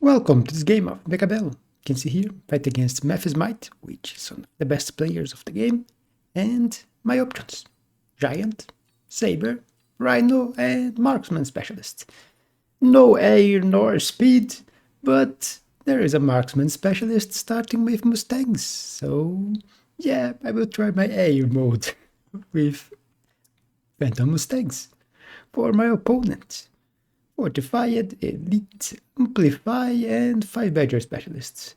Welcome to this game of Mechabellum. You can see here, fight against Mathismight, which is one of the best players of the game, and my options: Giant, Saber, Rhino, and Marksman Specialist. No air nor speed, but there is a Marksman Specialist starting with Mustangs, so yeah, I will try my air mode with Phantom Mustangs for my opponent. Fortified, Elite, Amplify, and 5 Badger Specialists.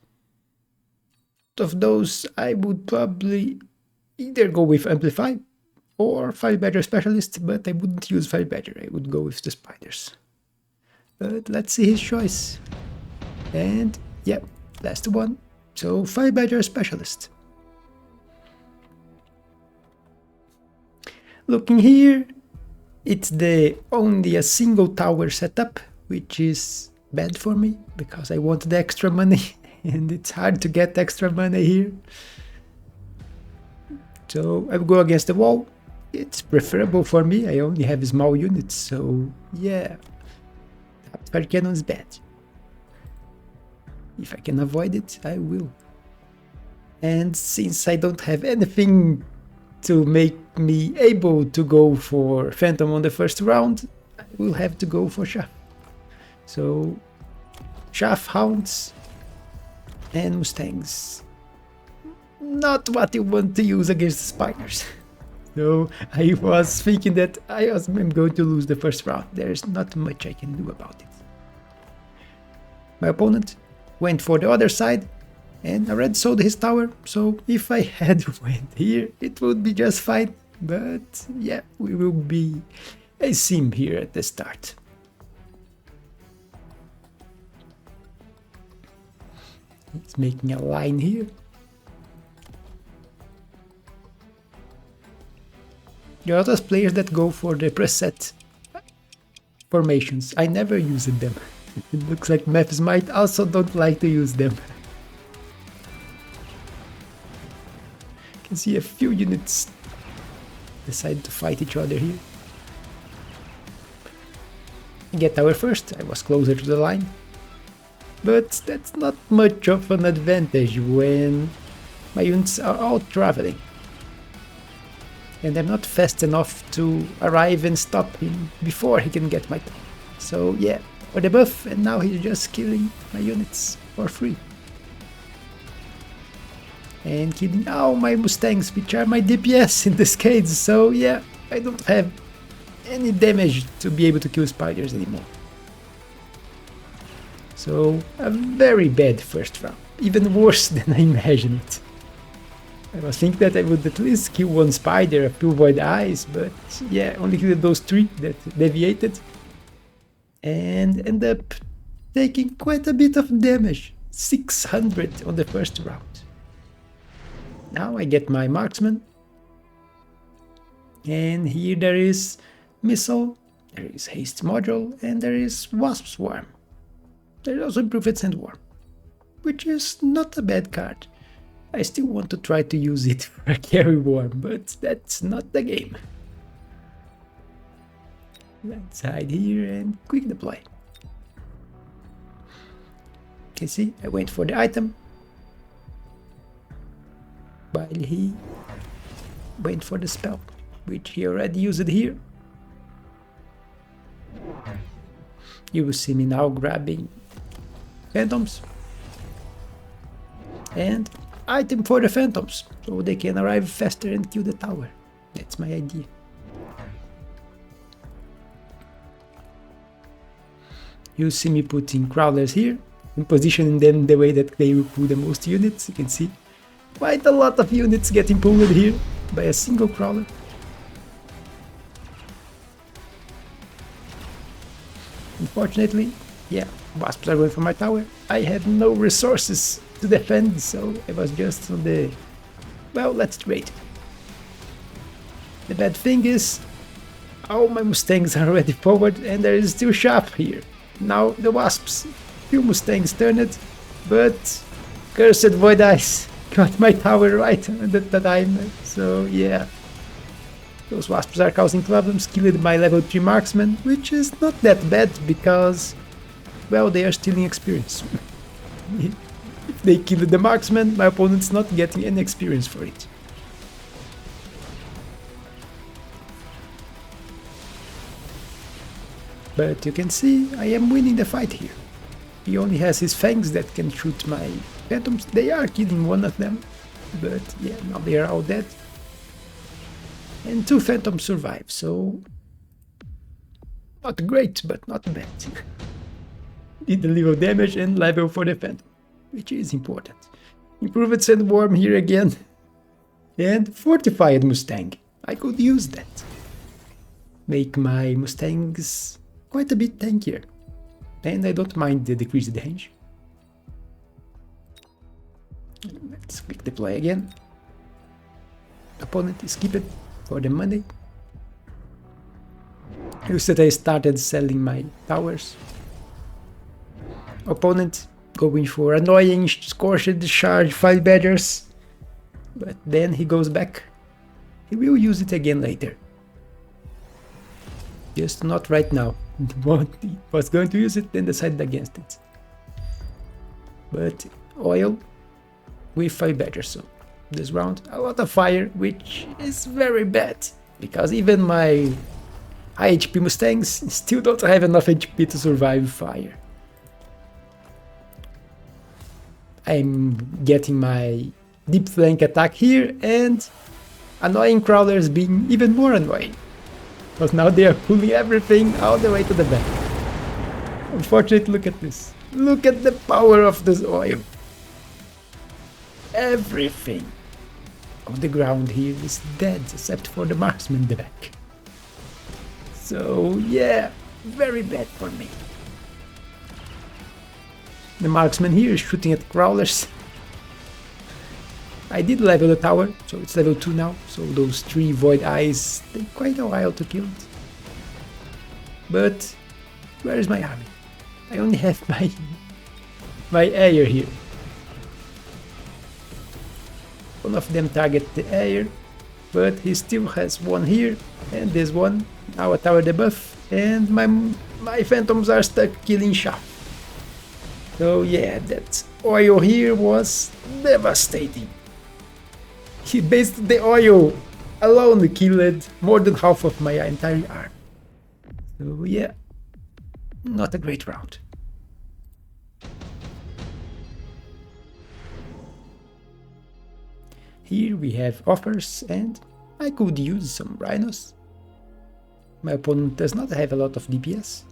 Of those, I would probably either go with Amplify or 5 Badger Specialist, but I wouldn't use 5 Badger, I would go with the Spiders. But let's see his choice. And yeah, last one. So 5 Badger Specialist. Looking here, it's only a single tower setup, which is bad for me because I want the extra money and it's hard to get extra money here. So I will go against the wall. It's preferable for me, I only have small units, so yeah, fire cannon is bad. If I can avoid it, I will. And since I don't have anything to make me able to go for Phantom on the first round, I will have to go for Chaff. So Chaff, Hounds, and Mustangs. Not what you want to use against the Spiders. So I was thinking that I'm going to lose the first round. There's not much I can do about it. My opponent went for the other side, and I already sold his tower, so if I had went here, it would be just fine. But yeah, we will be a sim here at the start. It's making a line here. There are those players that go for the preset formations. I never use them. It looks like Mathismight also don't like to use them. You can see a few units decide to fight each other here. I get tower first, I was closer to the line. But that's not much of an advantage when my units are all traveling. And I'm not fast enough to arrive and stop him before he can get my tower. So yeah, for the buff, and now he's just killing my units for free. And killing all my Mustangs, which are my DPS in this case, so yeah, I don't have any damage to be able to kill spiders anymore. So a very bad first round, even worse than I imagined it. I was thinking that I would at least kill one spider, a few void eyes, but yeah, only killed those 3 that deviated. And end up taking quite a bit of damage, 600 on the first round. Now I get my marksman, and here there is missile, there is haste module, and there is wasp swarm. There is also improved sandworm, which is not a bad card. I still want to try to use it for a carry worm, but that's not the game. Let's hide here and quick deploy. Okay, see, I went for the item, while he went for the spell, which he already used here. You will see me now grabbing phantoms and item for the phantoms, so they can arrive faster and kill the tower. That's my idea. You see me putting crawlers here and positioning them the way that they will pull the most units. You can see quite a lot of units getting pulled here by a single crawler. Unfortunately, yeah, wasps are going for my tower. I had no resources to defend, so I was just on the... well, let's trade. The bad thing is, all my Mustangs are already forward and there is still Chaff here. Now the wasps, few Mustangs turned, but cursed void eyes got my tower right at the time, so yeah. Those wasps are causing problems, killed my level 3 marksman, which is not that bad because well, they are stealing experience. If they kill the marksman, my opponent's not getting any experience for it. But you can see I am winning the fight here. He only has his fangs that can shoot my phantoms. They are killing one of them, but yeah, now they are all dead. And 2 phantoms survive, so not great, but not bad. Did the level damage and level for the phantom, which is important. Improved Sandworm here again. And Fortified Mustang. I could use that. Make my Mustangs quite a bit tankier. And I don't mind the decreased range. Let's quick deploy again. Opponent is kept for the money. You said I started selling my towers. Opponent going for annoying scorched charge 5 badgers. But then he goes back. He will use it again later. Just not right now. He was going to use it, then decided against it. But oil with 5 badgers, so this round a lot of fire, which is very bad, because even my high HP Mustangs still don't have enough HP to survive fire. I'm getting my deep flank attack here, and annoying crawlers being even more annoying. Because now they are pulling everything all the way to the back. Unfortunately, look at this. Look at the power of this oil. Everything on the ground here is dead except for the marksman in the back. So yeah, very bad for me. The marksman here is shooting at crawlers. I did level the tower, so it's level 2 now, so those 3 void eyes take quite a while to kill it. But where is my army? I only have my air here. One of them target the air, but he still has one here, and this one. Now a tower debuff, and my phantoms are stuck killing Shaft. So yeah, that oil here was devastating. He based the oil alone killed more than half of my entire army. So yeah, not a great round. Here we have offers, and I could use some rhinos. My opponent does not have a lot of DPS,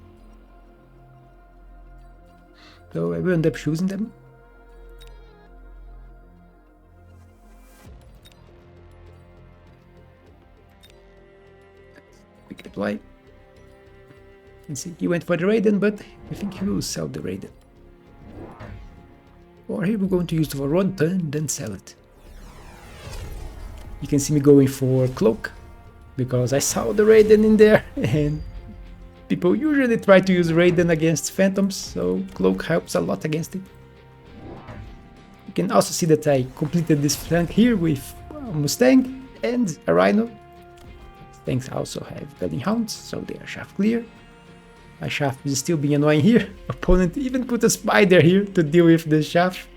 so I will end up choosing them. Quick deploy. And see, he went for the Raiden, but I think he will sell the Raiden. Or here we're going to use it for 1 turn, then sell it. You can see me going for Cloak, because I saw the Raiden in there, and people usually try to use Raiden against Phantoms, so Cloak helps a lot against it. You can also see that I completed this flank here with a Mustang and a Rhino. Mustangs also have Guarding Hounds, so they are shaft clear. My shaft is still being annoying here. Opponent even put a spider here to deal with the shaft.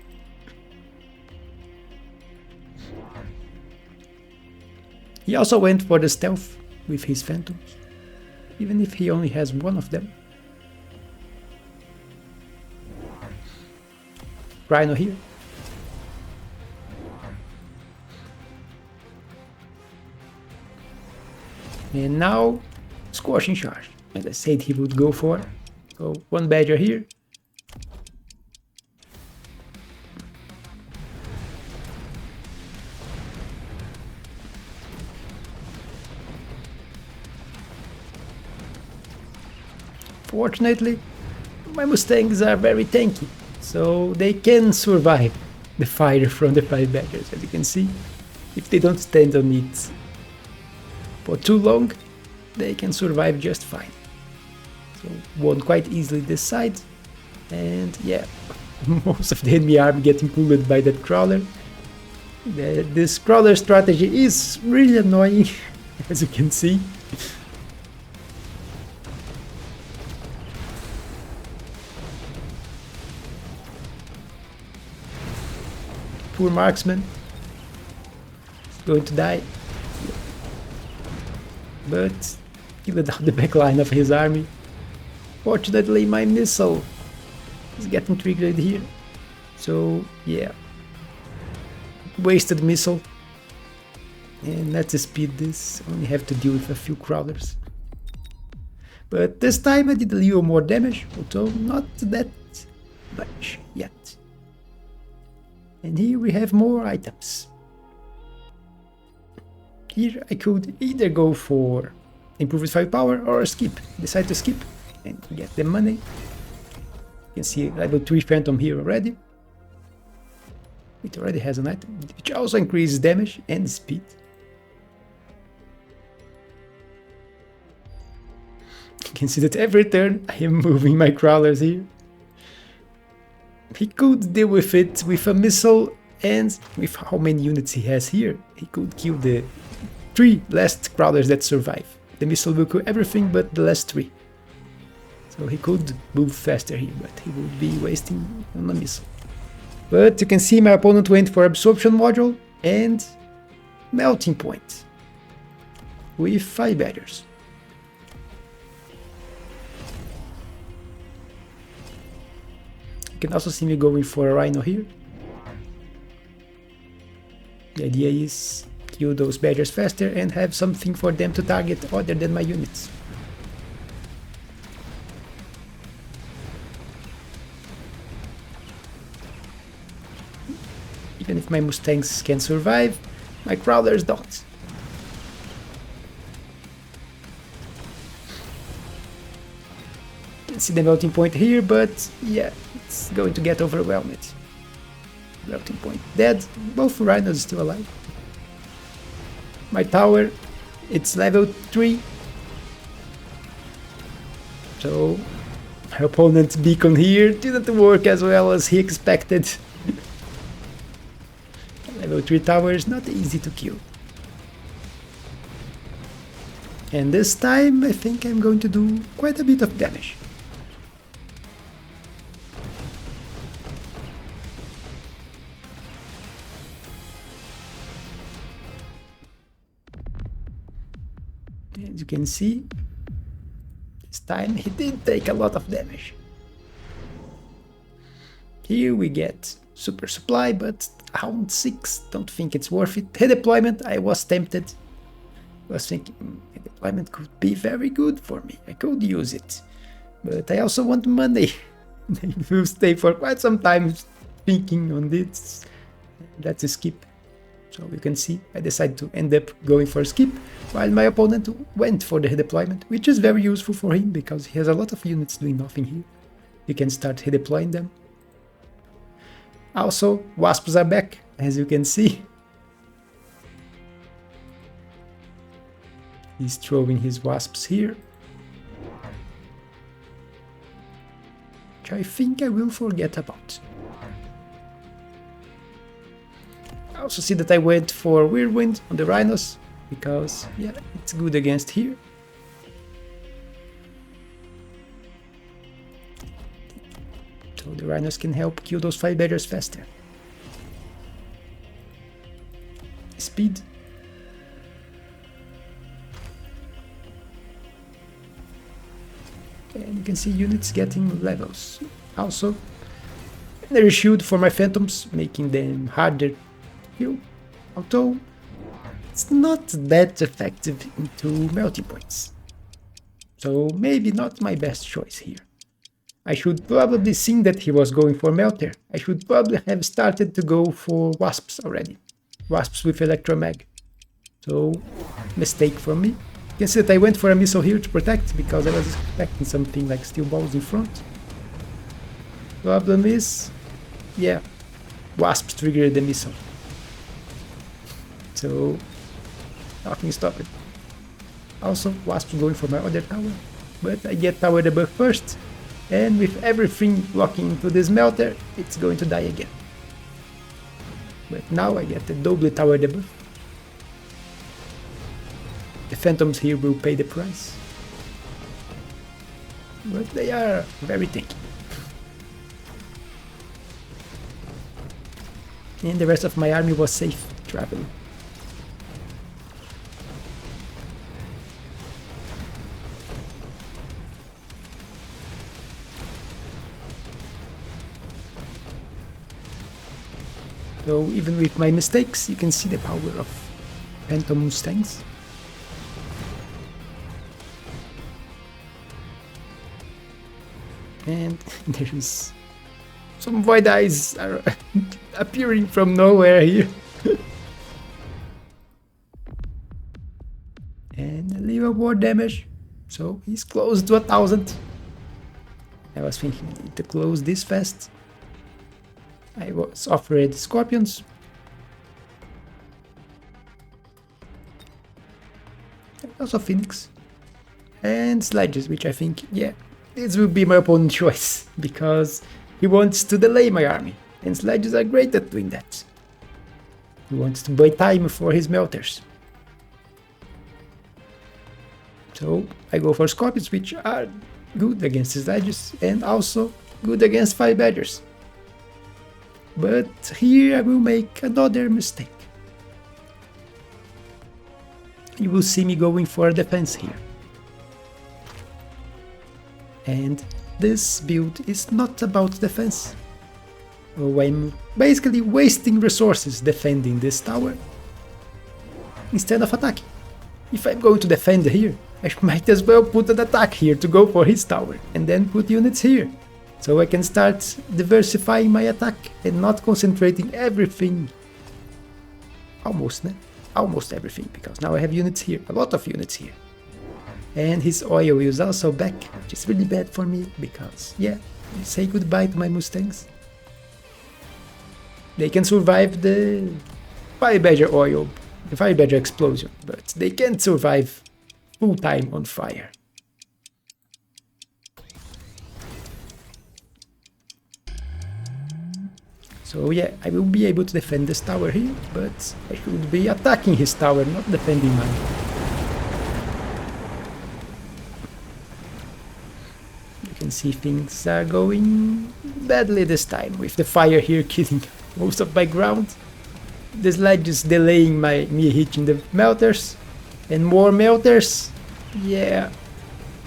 He also went for the stealth with his Phantoms, even if he only has one of them. Rhino here. And now, Scorching Charge, as I said he would go for. So, 1 Badger here. Fortunately, my Mustangs are very tanky, so they can survive the fire from the 5 Badgers, as you can see. If they don't stand on it for too long, they can survive just fine. So won quite easily this side, and yeah, most of the enemy army getting pulled by that crawler. This crawler strategy is really annoying, as you can see. poor marksman. He's going to die. But killed down the back line of his army. Fortunately, my missile is getting triggered here. So, yeah. Wasted missile. And let's speed this. Only have to deal with a few crawlers. But this time I did a little more damage, although not that much yet. And here we have more items. Here I could either go for improved firepower or skip. Decide to skip and get the money. You can see level 3 Phantom here already. It already has an item, which also increases damage and speed. You can see that every turn I am moving my crawlers here. He could deal with it with a missile, and with how many units he has here, he could kill the 3 last crawlers that survive. The missile will kill everything but the last 3. So he could move faster here, but he would be wasting on a missile. But you can see my opponent went for Absorption Module and Melting Point with 5 barriers. You can also see me going for a Rhino here. The idea is kill those barriers faster and have something for them to target other than my units. Even if my Mustangs can survive, my crawlers don't. You can see the melting point here, but yeah, it's going to get overwhelmed. Melting point dead, both rhinos still alive. My tower, it's level 3. So my opponent's beacon here didn't work as well as he expected. Level 3 tower is not easy to kill. And this time I think I'm going to do quite a bit of damage. As you can see, this time he did take a lot of damage. Here we get super supply, but round 6, don't think it's worth it. Redeployment, I was tempted. I was thinking redeployment could be very good for me. I could use it. But I also want money. I will stay for quite some time thinking on this. Let's skip. So you can see I decided to end up going for a skip, while my opponent went for the redeployment, which is very useful for him because he has a lot of units doing nothing here. You can start redeploying them. Also, wasps are back, as you can see. He's throwing his wasps here, which I think I will forget about. I also see that I went for Whirlwind on the rhinos, because yeah, it's good against here. So the rhinos can help kill those 5 barriers faster. Speed. And you can see units getting levels. Also, there is shield for my phantoms, making them harder to kill. Although it's not that effective into melting points. So maybe not my best choice here. I should probably seen that he was going for Melter. I should probably have started to go for Wasps already. Wasps with Electromag. So, mistake from me. You can see that I went for a missile here to protect, because I was expecting something like steel balls in front. Problem is, yeah, Wasps triggered the missile. So, nothing stopped it. Also, Wasps going for my other tower, but I get tower debuff first. And with everything blocking into this melter, it's going to die again. But now I get the double tower debuff. The phantoms here will pay the price. But they are very tanky. and the rest of my army was safe traveling. So even with my mistakes, you can see the power of Phantom Mustangs. And there's some Void Eyes are appearing from nowhere here. And a little more damage. So he's close to 1,000. I was thinking I need to close this fast. I was offered Scorpions. And also Phoenix. And Sledges, which I think, yeah, this will be my opponent's choice, because he wants to delay my army, and Sledges are great at doing that. He wants to buy time for his melters. So I go for Scorpions, which are good against Sledges and also good against Fire Badgers. But here I will make another mistake. You will see me going for a defense here. And this build is not about defense. So I'm basically wasting resources defending this tower instead of attacking. If I'm going to defend here, I might as well put an attack here to go for his tower and then put units here. So I can start diversifying my attack and not concentrating everything. Almost everything, because now I have units here, a lot of units here. And his oil is also back, which is really bad for me, because, yeah, say goodbye to my Mustangs. They can survive the Fire Badger oil, the Fire Badger explosion, but they can't survive full time on fire. So yeah, I will be able to defend this tower here, but I should be attacking his tower, not defending mine. You can see things are going badly this time, with the fire here killing most of my ground. The Sledge is delaying me hitting the melters, and more melters. Yeah,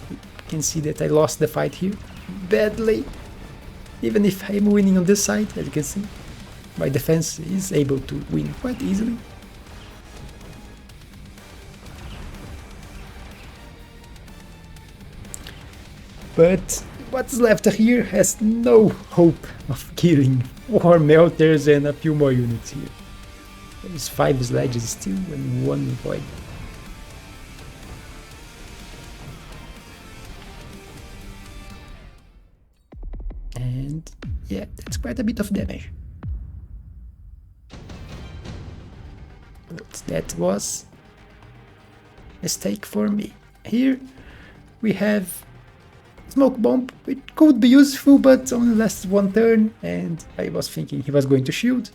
you can see that I lost the fight here badly. Even if I'm winning on this side, as you can see, my defense is able to win quite easily. But what's left here has no hope of killing 4 melters and a few more units here. There's 5 Sledges still and 1 Void. And yeah, that's quite a bit of damage. But that was a mistake for me. Here we have Smoke Bomb, which could be useful, but only lasts 1 turn, and I was thinking he was going to shield.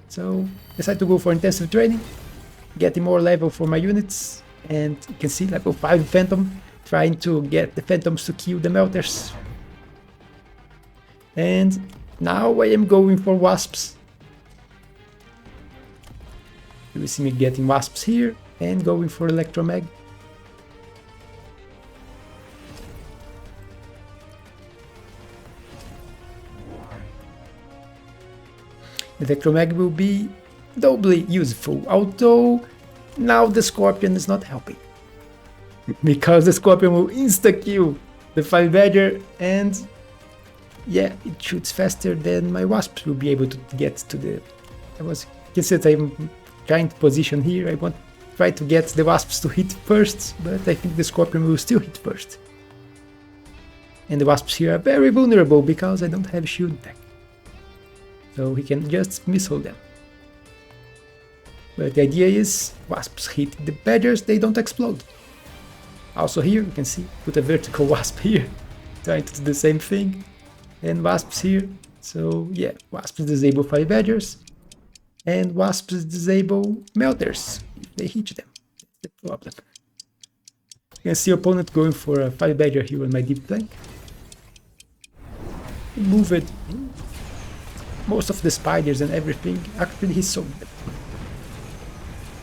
So decided to go for intensive training, getting more level for my units, and you can see level 5 Phantom, trying to get the Phantoms to kill the melters. And now I am going for Wasps. You will see me getting Wasps here and going for Electromag. Electromag will be doubly useful, although now the Scorpion is not helping. Because the Scorpion will insta-kill the Fire Badger, and yeah, it shoots faster than my Wasps will be able to get to the... You can see that I'm trying to position here. I want to try to get the Wasps to hit first, but I think the Scorpion will still hit first. And the Wasps here are very vulnerable because I don't have shield tech. So he can just missile them. But the idea is, Wasps hit the Badgers, they don't explode. Also here, you can see, put a vertical Wasp here, trying to do the same thing. And Wasps here, so yeah, Wasps disable Fire Badgers, and Wasps disable Melters if they hit them. That's the problem. You can see opponent going for a Fire Badger here on my deep flank. most of the spiders and everything, actually he sold them.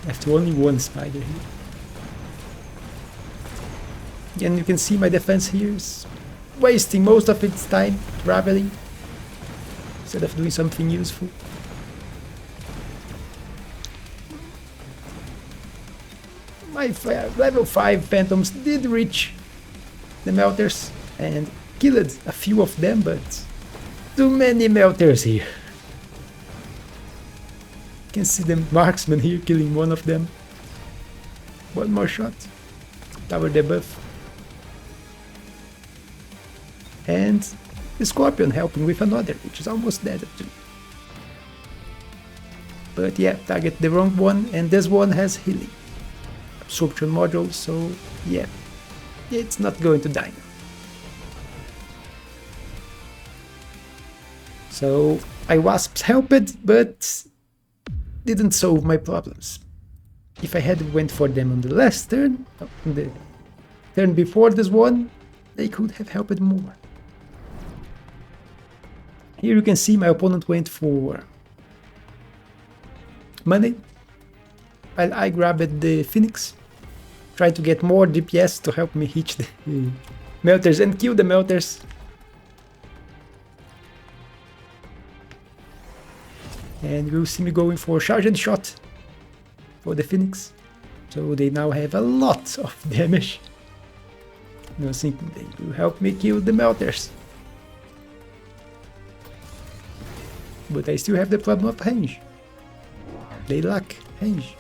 After only one spider here. And you can see my defense here is wasting most of its time traveling instead of doing something useful. My level 5 phantoms did reach the melters and killed a few of them, but too many melters here. You can see the marksman here killing one of them. One more shot. Tower debuff. And the scorpion helping with another, which is almost dead too. But yeah, target the wrong one, and this one has healing. Absorption module, so yeah, it's not going to die now. So I wasps helped, but didn't solve my problems. If I had went for them on the last turn, on the turn before this one, they could have helped more. Here you can see my opponent went for money, while I grabbed the Phoenix, trying to get more DPS to help me hit the melters and kill the melters. And you'll see me going for charged shot for the Phoenix, so they now have a lot of damage. I was thinking they will help me kill the melters. But I still have the problem of range. They lack range.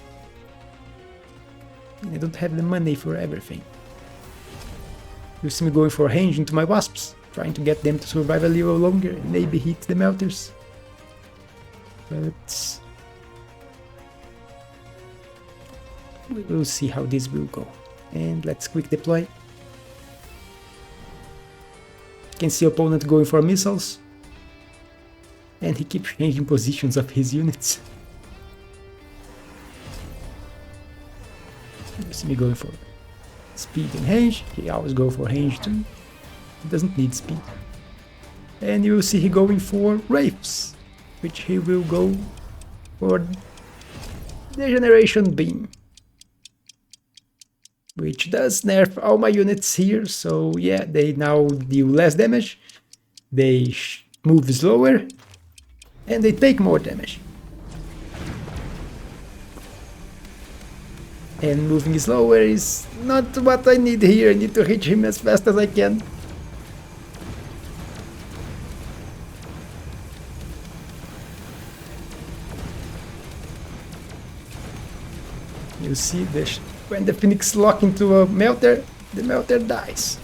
And I don't have the money for everything. You see me going for range into my wasps, trying to get them to survive a little longer and maybe hit the melters. But we will see how this will go. And let's quick deploy. You can see opponent going for missiles. And he keeps changing positions of his units. You see me going for speed and range. He always go for range too. He doesn't need speed. And you will see he going for wraiths, which he will go for Degeneration Beam, which does nerf all my units here. So yeah, they now deal less damage, they move slower, and they take more damage. And moving slower is not what I need here. I need to reach him as fast as I can. You see this, when the Phoenix lock into a melter, the melter dies.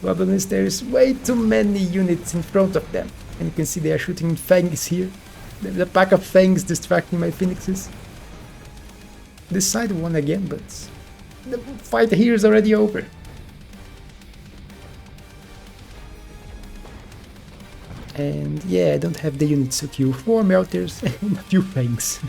Problem is there is way too many units in front of them. And you can see they are shooting fangs here. There's a pack of fangs distracting my Phoenixes. This side won again, but the fight here is already over. And yeah, I don't have the units to kill 4 melters and a few fangs.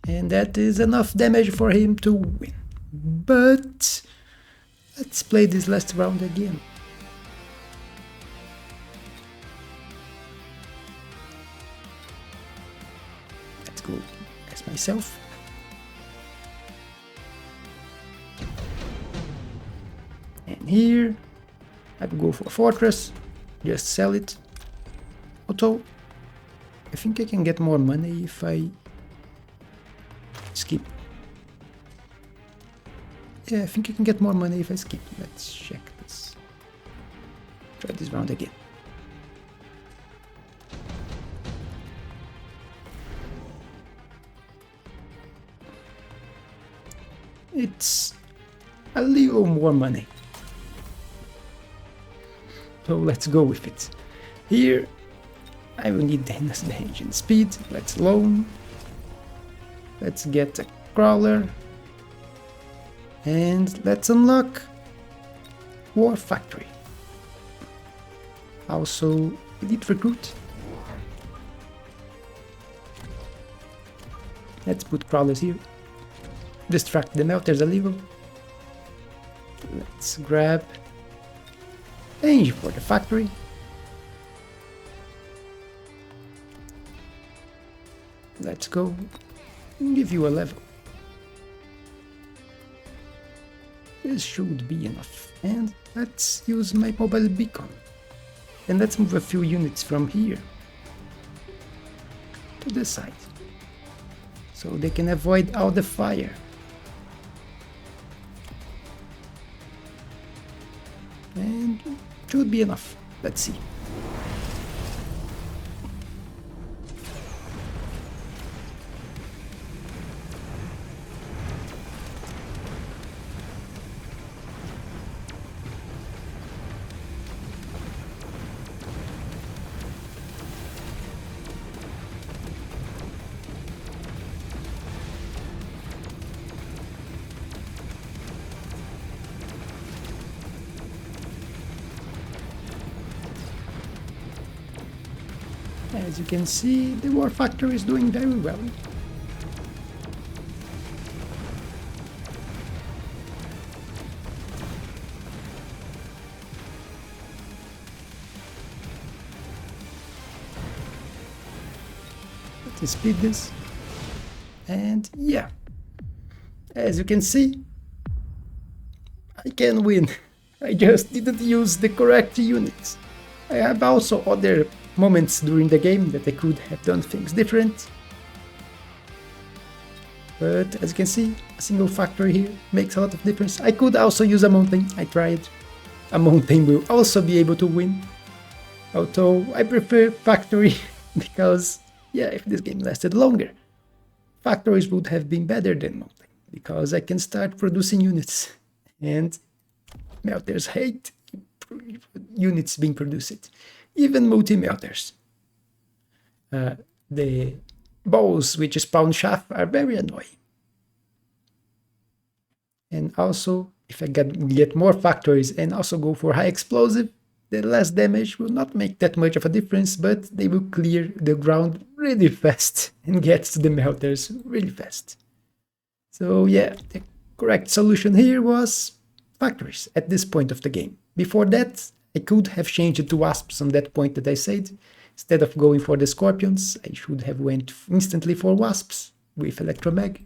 And that is enough damage for him to win. But let's play this last round again. Let's go as myself. And here I will go for Fortress, just sell it. Although I think I can get more money if I skip. Yeah, I think I can get more money if I skip. Let's check this. Try this round again. It's a little more money. So let's go with it. Here I will need the engine speed. Let's loan. Let's get a crawler. And let's unlock War Factory. Also, elite recruit. Let's put crawlers here. Distract the melters a little. Let's grab Angie for the factory. Let's go. Give you a level. This should be enough. And let's use my mobile beacon. And let's move a few units from here to the side, so they can avoid all the fire. And should be enough. Let's see. As you can see, the war factory is doing very well. Let's speed this. And yeah, as you can see, I can win. I just didn't use the correct units. I have also other moments during the game that I could have done things different. But as you can see, a single factory here makes a lot of difference. I could also use a mountain. I tried. A mountain will also be able to win. Although I prefer factory because, yeah, if this game lasted longer, factories would have been better than mountain, because I can start producing units, and melters hate units being produced. Even multi-melters. The balls which spawn shaft are very annoying. And also, if I get more factories and also go for high explosive, the less damage will not make that much of a difference, but they will clear the ground really fast and get to the melters really fast. So yeah, the correct solution here was factories at this point of the game. Before that, I could have changed it to wasps on that point that I said. Instead of going for the scorpions, I should have went instantly for wasps with electromag.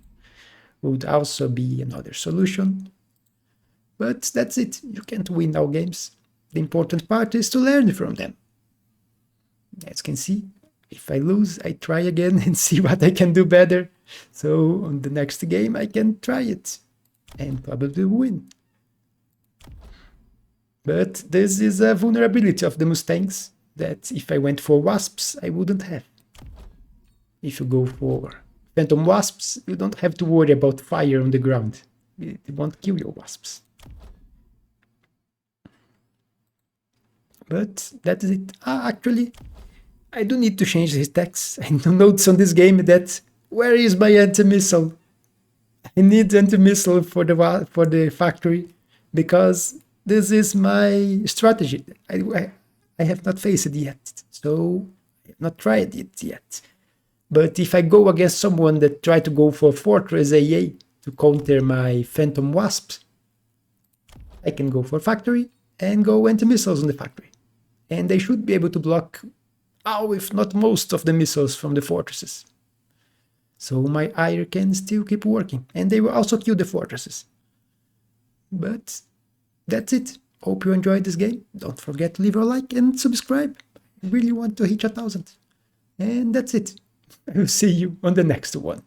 Would also be another solution. But that's it. You can't win all games. The important part is to learn from them. As you can see, if I lose, I try again and see what I can do better. So on the next game, I can try it and probably win. But this is a vulnerability of the Mustangs that if I went for wasps, I wouldn't have. If you go for phantom wasps, you don't have to worry about fire on the ground. It won't kill your wasps. But that is it. Actually, I do need to change his text. I notes on this game that where is my anti-missile? I need anti-missile for the factory, because this is my strategy. I have not faced it yet, so I have not tried it yet. But if I go against someone that try to go for Fortress AA to counter my Phantom Wasps, I can go for factory and go anti-missiles on the factory. And they should be able to block all, if not most, of the missiles from the fortresses. So my ire can still keep working, and they will also kill the fortresses. But that's it. Hope you enjoyed this game. Don't forget to leave a like and subscribe. I really want to hit 1,000. And that's it. I will see you on the next one.